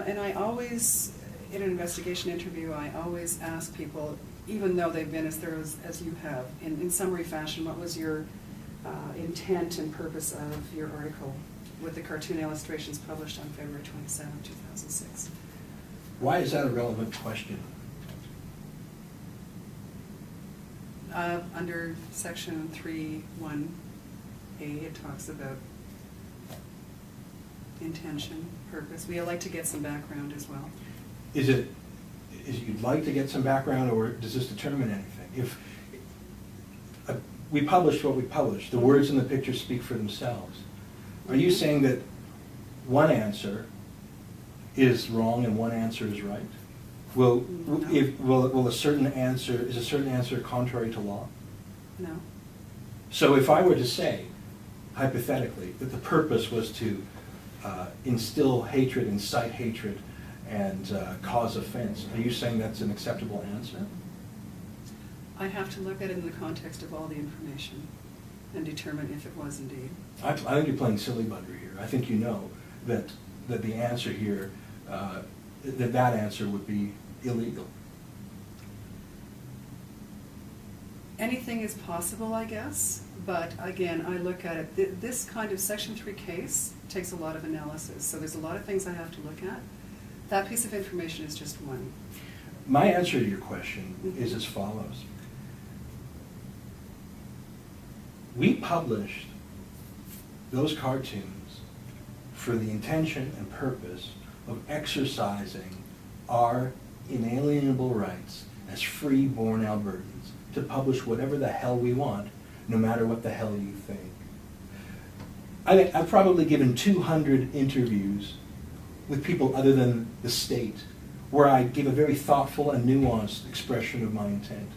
and I always, in an investigation interview, I always ask people, even though they've been as thorough as you have, in summary fashion, what was your intent and purpose of your article with the cartoon illustrations published on February 27, 2006? Why is that a relevant question? Under section 3.1a, it talks about intention, purpose. We like to get some background as well. Is you'd like to get some background, or does this determine anything? If we published what we published, the words in the picture speak for themselves. Are you saying that one answer is wrong and one answer is right? Will a certain answer, is a certain answer contrary to law? No. So if I were to say, hypothetically, that the purpose was to instill hatred, incite hatred, and cause offense, are you saying that's an acceptable answer? I'd have to look at it in the context of all the information and determine if it was indeed. I think you're playing silly bugger here. I think you know that the answer here, that answer would be illegal. Anything is possible, I guess, but again, I look at it, this kind of Section 3 case takes a lot of analysis, so there's a lot of things I have to look at. That piece of information is just one. My answer to your question is as follows. We published those cartoons for the intention and purpose of exercising our inalienable rights as free-born Albertans to publish whatever the hell we want, no matter what the hell you think. I've probably given 200 interviews with people other than the state, where I give a very thoughtful and nuanced expression of my intent.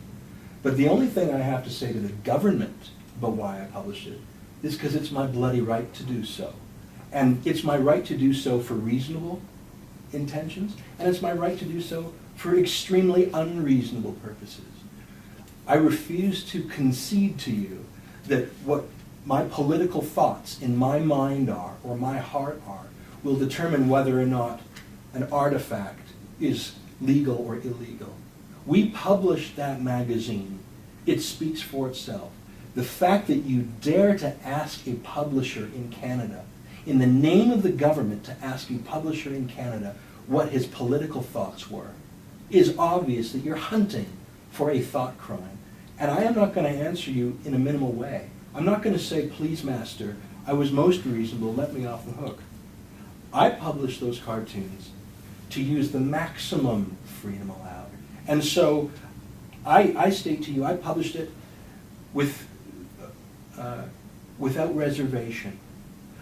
But the only thing I have to say to the government about why I published it is because it's my bloody right to do so. And it's my right to do so for reasonable intentions, and it's my right to do so for extremely unreasonable purposes. I refuse to concede to you that what my political thoughts in my mind are, or my heart are, will determine whether or not an artifact is legal or illegal. We published that magazine. It speaks for itself. The fact that you dare to ask a publisher in Canada, in the name of the government, to ask a publisher in Canada what his political thoughts were, is obvious that you're hunting for a thought crime. And I am not going to answer you in a minimal way. I'm not going to say, please, master, I was most reasonable, let me off the hook. I published those cartoons to use the maximum freedom allowed. And so I state to you, I published it without reservation.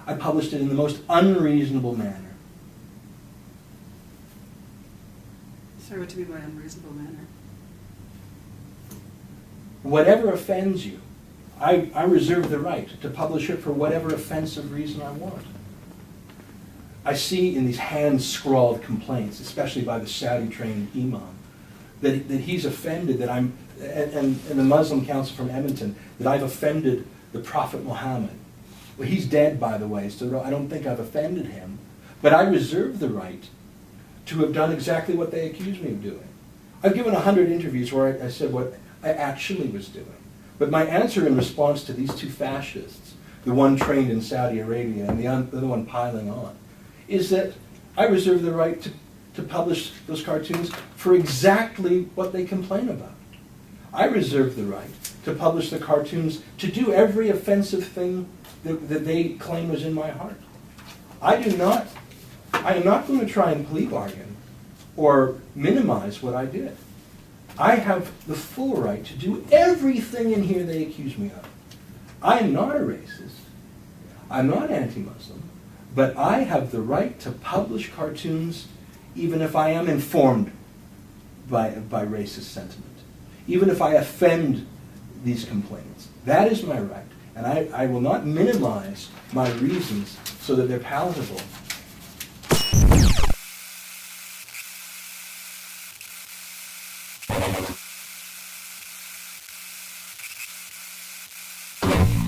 I published it in the most unreasonable manner. Sorry, what do you mean by unreasonable manner? Whatever offends you, I reserve the right to publish it for whatever offensive reason I want. I see in these hand-scrawled complaints, especially by the Saudi-trained imam, that he's offended that I'm, and the Muslim Council from Edmonton, that I've offended the Prophet Muhammad. Well, he's dead, by the way, so I don't think I've offended him. But I reserve the right to have done exactly what they accuse me of doing. I've given 100 interviews where I said what I actually was doing. But my answer in response to these two fascists, the one trained in Saudi Arabia and the other one piling on, is that I reserve the right to publish those cartoons for exactly what they complain about. I reserve the right to publish the cartoons to do every offensive thing that they claim was in my heart. I am not going to try and plea bargain or minimize what I did. I have the full right to do everything in here they accuse me of. I am not a racist. I'm not anti-Muslim. But I have the right to publish cartoons even if I am informed by racist sentiment. Even if I offend these complainants. That is my right. And I will not minimize my reasons so that they're palatable